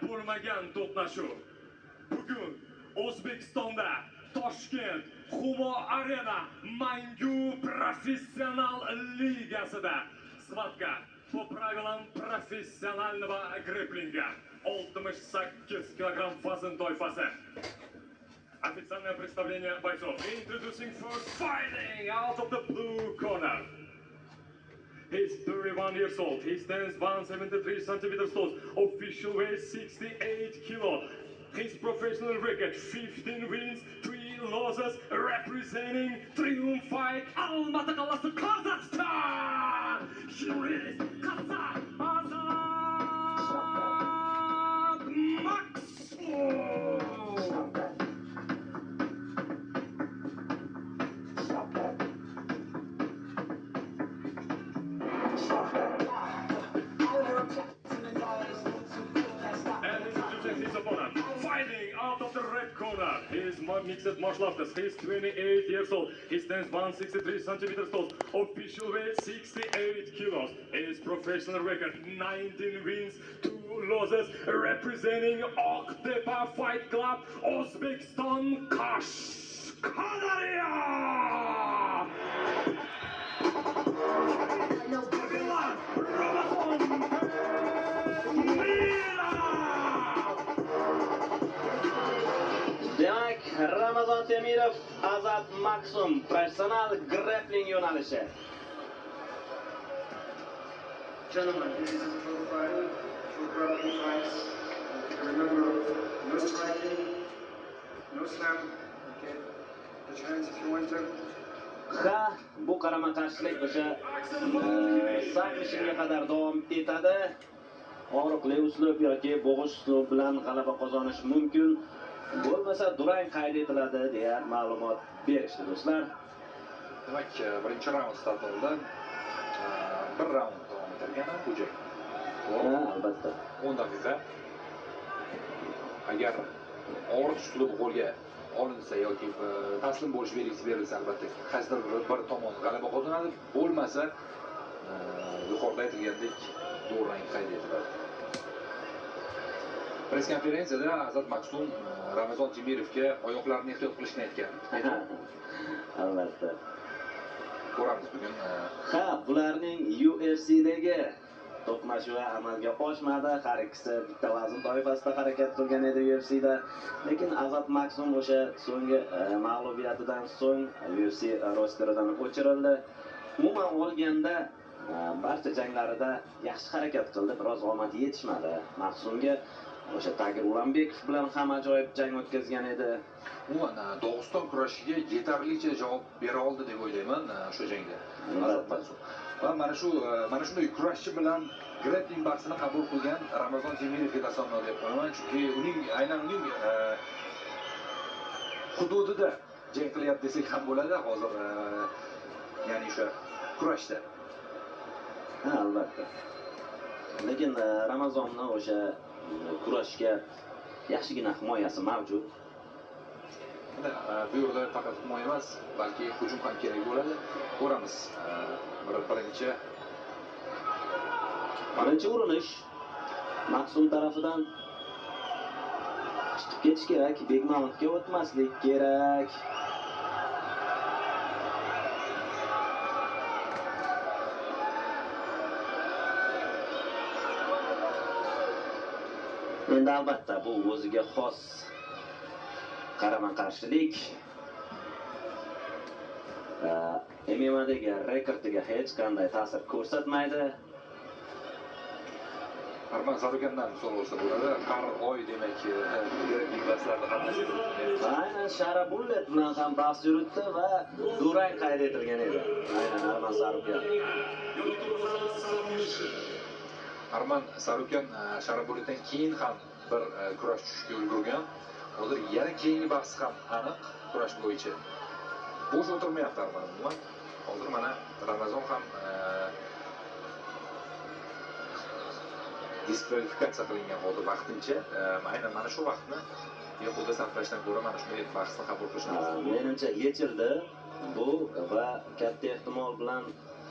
bo'lmagan to'qnashuv. Bugun O'zbekistonda Toshkent Humo Arena Mangu Professional Ligasida svatka по правилам профессионального грэпплинга 68 килограмм вазн toifasi. Официальное представление бойцов. Introducing first fighting out of the blue corner. He's 31 years old. He stands 173 centimeters tall. Official weight 68 kilo. His professional record 15 wins, 3 losses, representing Triumph Fight Almaty qalasi Kazakhstan. Here is Azat Maksum. Fighting out of the red corner, he is mixed martial artist. He is 28 years old. He stands 163 centimeters tall. Official weight 68 kilos. His professional record 19 wins, 2 losses. Representing Oktepa Fight Club, Uzbekistan, Kashqadaryo. Demak, Ramazon Temirov, Azat Maksum, professional grappling yo'nalishi. Gentlemen, this is a pro fighting, for grappling fights. Remember, no striking, no slam. Okay, put your hands if you want to. Ha, bu qarama-qarshilik o'sha sakrishga qadar davom etadi. Og'riqli uslub yoki bo'g'ish uslub bilan g'alaba qozonish mumkin. Bo'lmasa durang qayd etiladi deya ma'lumot berishdi do'stlar. Demak, birinchi raund start oldi. Bir raund davom etilgan bu joy. Albatta. 10 daqiqa. Agar og'riq uslubi qo'lga olinsa yoki taslim bo'lish belgisi berilsa, albatta qaysidir bir tomon g'alaba qozonadi, bo'lmasa yuqorida aytilgandek durang qayd etiladi. Press konferensiyada Azat Maksum Ramazon Temirovga oyoqlarini ehtiyot qilishni aytgan. Albatta. Ko'ramiz bugun. Ha, bularning UFC'dagi to'qnashuvi amalga oshmadi. Har ikkisi bitta vazn toifasida harakat qilgan edi UFC'da. Lekin Azat Maksum o'sha so'nggi mag'lubiyatidan so'ng UFC rosteridan o'chirildi. Umuman olganda barcha janglarida yaxshi harakat qildi, biroz omad yetishmadi. Maksumga o'sha Tagir Ulanbekov bilan ham ajoyib jang o'tkazgan edi. Umuman Dog'iston kurashiga yetarlicha javob bera oldi deb o'ylayman o'sha jangda. Va mana shunday kurashchi bilan grappling bahsini qabul qilgan Ramazon Temirovga tasanno deb qo'yaman, chunki aynan uning hududida jang qilyapti desak ham bo'ladi hozir, ya'ni o'sha kurashda. Ha, albatta. Lekin Ramazonni o'sha kurashga yaxshigina himoyasi mavjud. Bu yerda faqat himoya emas, balki hujum ham kerak bo'ladi. Ko'ramiz. Birinchi urinish Maksum tarafidan chiqib ketish kerak, big mountga o'tmaslik kerak. Endi albatta bu o'ziga xos qarama-qarshilik. MMA'dagi rekordiga hech qanday ta'sir ko'rsatmaydi. Arman Sarukandan misol olsa bo'ladi. Har oy demak, grappling bahslarda qatnashadi. Aynan Shara Bullet bilan ham bahs yuritdi va durang qayd etilgan edi. Aynan Arman Sarukan. Arman Sarukan Shara Bulletdan keyin ham bir kurash tushishga ulgurgan. Hozir yana keyingi bahs ham aniq kurash bo'yicha. Bo'sh o'tirmayapti Arman. Hozir mana Ramazon ham diskvalifikatsiya qilingan hozir vaqtincha. Aynan mana shu vaqtni behuda sarflashdan ko'ra mana shunday bahsni qabul qilish lozim. Menimcha yechildi bu va katta ehtimol bilan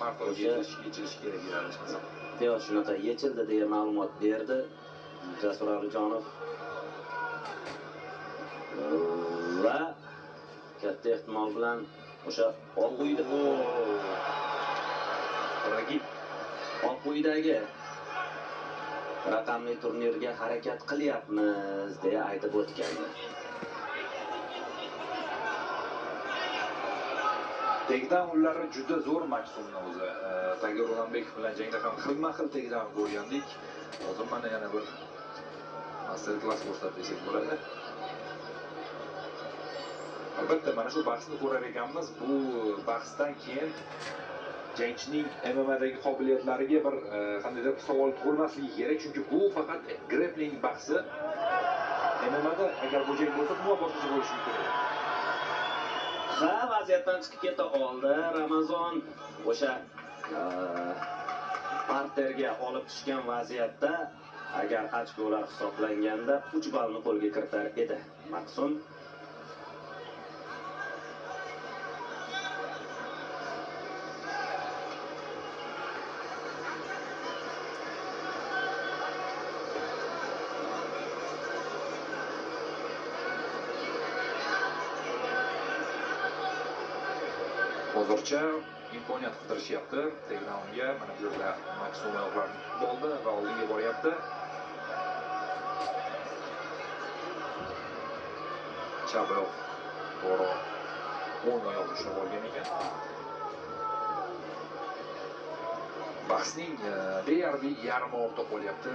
mart oyida yechilishi kerak edi. Yo, shunaqa yechildi deya ma'lumot berdi Jasur Alijonov va katta ehtimol bilan o'sha Oq uydagi raqamli turnirga harakat qilyapmiz deya aytib o'tgandi. Takedownlari juda zo'r Maksumni o'zi. Tagir Ulanbekov bilan jangda ham xilma-xil takedown ko'rgandik. Hozir mana yana bir master class ko'rsatib desak bo'ladi. Albatta mana shu bahsni ko'rar ekanmiz. Bu bahsdan keyin jangchining MMA'dagi qobiliyatlariga bir qandaydir savol tug'ilmasligi kerak, chunki bu faqat grappling bahsi. MMA'da agar bu jang bo'lsa, bu boshqacha bo'lishi mumkin. Ha, vaziyatdan chiqib keta oldi. Ramazon o'sha parterga olib tushgan vaziyatda agar ochkolar hisoblanganda 3 ballni qo'lga kiritar edi Maksum. Hozircha imkoniyat qidirishyapti takedownga. Mana bu yerda Maksum oyoqlarini tutib oldi va oldinga boryapti. Chap oyoq to'g'ri o'ng oyoq ushlab olgan ekan. Bahsning deyarli yarim o'rta qolyapti.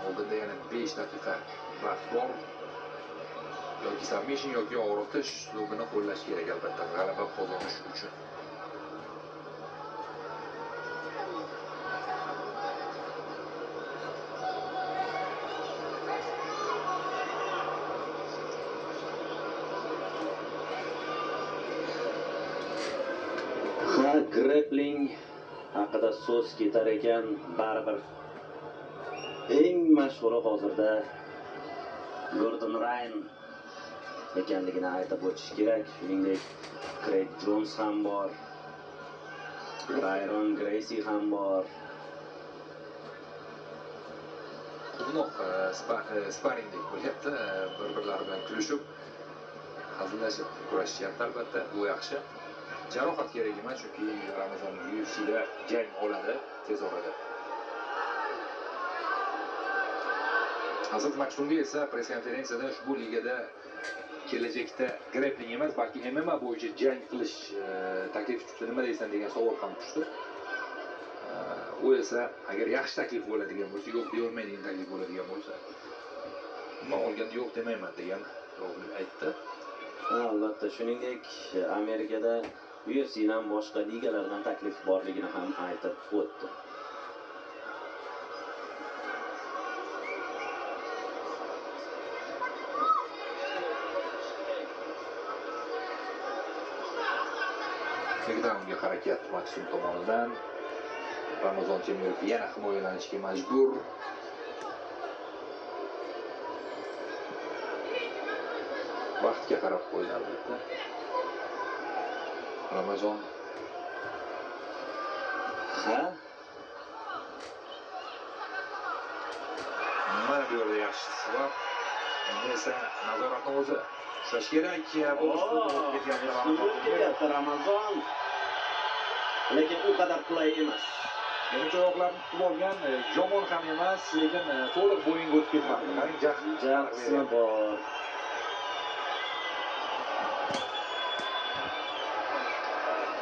Oldinda yana 5 daqiqa vaqt bor. Yoki submission yoki og'ritish uslubini qo'llash kerak albatta g'alaba qozonish uchun. Grappling haqida so'z ketar ekan, baribir eng mashhuri hozirda Gordon Ryan ekanligini aytib o'tish kerak. Shuningdek, Craig Jones ham bor, Byron Gracie ham bor. Quvnoq sparringdek bo'lyapti, bir-birlari bilan kulishib, hazillashib kurashyapti albatta, bu yaxshi. Jarohat kerak emas, chunki Ramazon UFC'da jang oladi tez orada. Azat Maksumga esa press konferensiyada ushbu ligada kelajakda grappling emas, balki MMA bo'yicha jang qilish taklif tushdi. Nima deysan degan savol ham tushdi. U esa agar yaxshi taklif bo'ladigan bo'lsa, yo'q deyolmaydigan taklif bo'ladigan bo'lsa, nima olganda yo'q demayman degan javobni aytdi. Albatta, shuningdek Amerikada UFC'dan boshqa ligalardan taklif borligini ham aytib o'tdi. Takedownga harakat Maksum tomonidan. Ramazon Temirov yana himoyalanishga majbur. Vaqtga qarab qo'ydi albatta. Ramazon mana bu yerda yaxshi savol. Endi esa nazoratni o'zi ushlash kerak. Bu ketyapti Ramazon. Lekin u qadar qulay emas. Menimcha oyoqlarni tutib olgan, yomon ham emas, lekin to'liq bo'yinga o'tib ketmadi. Qarang, jahl bor.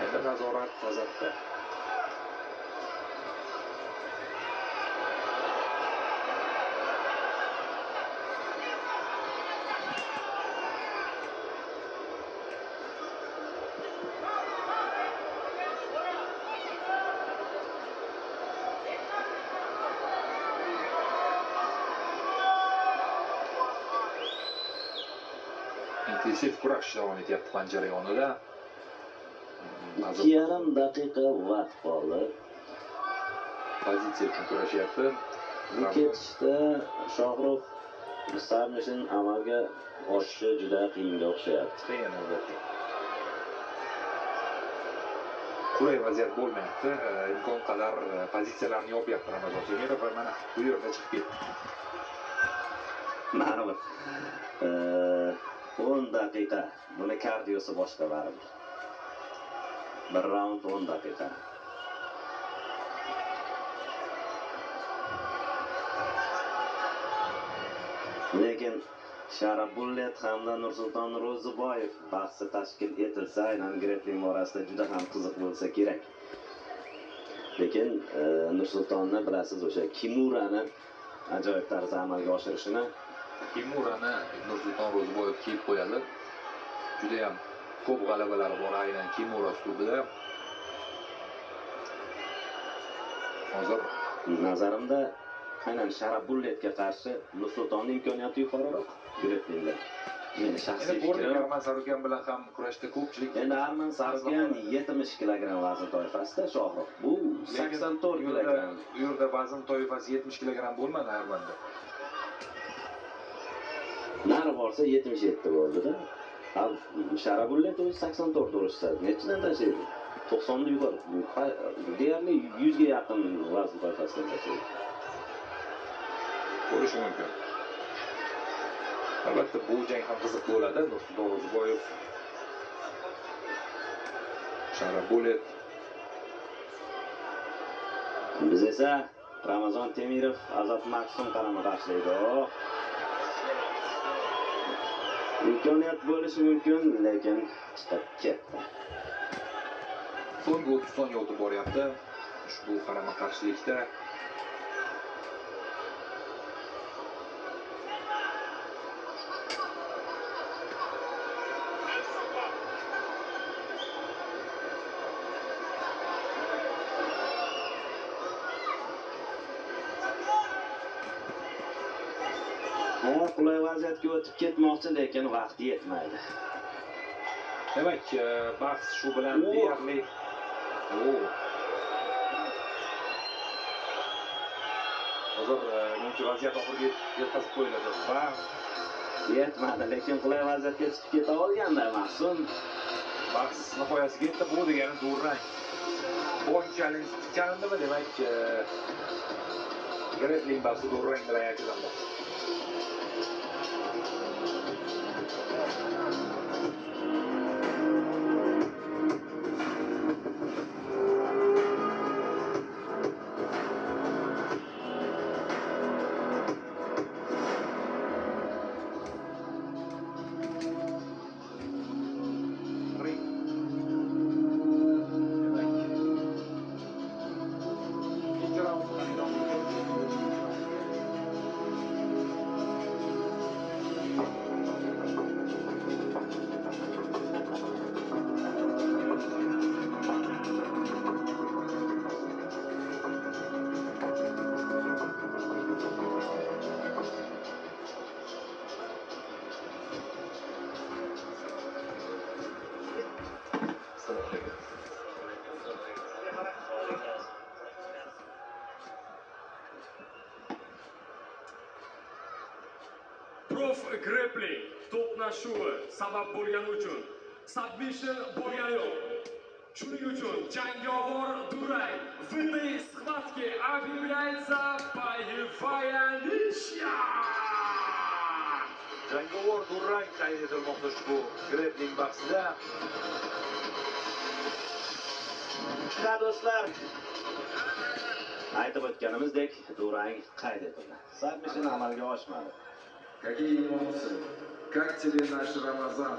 Endi nazorat tazatda. Intensiv kurash davom etyapti panjara yonida. 2,5 daqiqa vaqt qoldi. Pozitsiya uchun kurashyapti. Bu ketishda Shohrux submission amalga oshishi juda qiyinga o'xshayapti. Qiyin albatta. Qulay vaziyat bo'lmayapti. Imkon qadar pozitsiyalarni yopyapti Ramazon Temirov va mana bu yerda chiqib ketdi. Mana bu 10 daqiqa. Buni kardiosi boshqa baribir. Bir raund 10 daqiqa. Lekin Sharabullet hamda Nursulton Ro'ziboyev bahsi tashkil etilsa, aynan grappling orasida juda ham qiziq bo'lsa kerak. Lekin Nursultonni bilasiz, o'sha Kimurani ajoyib tarzda amalga oshirishini. Kimurani Nursulton Ro'ziboyev kiyib qo'yadi. Juda ham ko'p g'alabalari bor aynan Kimura uslubida. Hozir Nazarimda aynan Sharabulletga qarshi Nursultonning imkoniyati yuqoriroq grapplingda. Meni shaxsiy fikrim. Arman Sarukan bilan ham kurashda ko'pchilik. Endi Arman Sarukan 70 kilogramm vazn toifasida, Shohruh. Bu 84 kilogramm. Bu yerda vazn toifasi 70 kilogramm bo'lmadi Armanda. Nari borsa 77 bo'ldi-da. Sharabullet o'zi 84 urishsa, nechidan tashlaydi? 90 ni yuqori. Deyarli 100 ga yaqin vazn toifasidan tashlaydi. Bo'lishi mumkin. Albatta bu jang ham qiziq bo'ladi. Nursulton Ro'ziboyev, Sharabullet. Biz esa Ramazon Temirov, Azat Maksum qarama tashlaydi. Imkoniyat bo'lishi mumkin, lekin chiqib ketdi. So'nggi 30 soniya o'tib boryapti. Ushbu qarama qarshilikda Qulay vaziyatga o'tib ketmoqchi, lekin vaqti yetmaydi. demak, bahs shu bilan deyarli hozir menimcha vaziyat oxiriga yetkazib qo'yiladi va Yetmadi, lekin qulay vaziyatga chiqib keta olganda Mahsum bahs nihoyasiga yetdi. Bu degani durang. Boy challenge chalindimi? Demak, grappling bahsi durang bilan yakunlanmoqda. Prof Grappling to'qnashuvi sabab bo'lgani uchun submission bo'lgani yo'q. Shuning uchun jangovar durang в этой схватке объявляется боевая ничья. Jangovar durang qayd etilmoqda ushbu grappling bahsida. Ha do'stlar, aytib o'tganimizdek, durang qayd etildi. Submission amalga oshmadi. Какие эмоции? Как тебе наш Рамазан?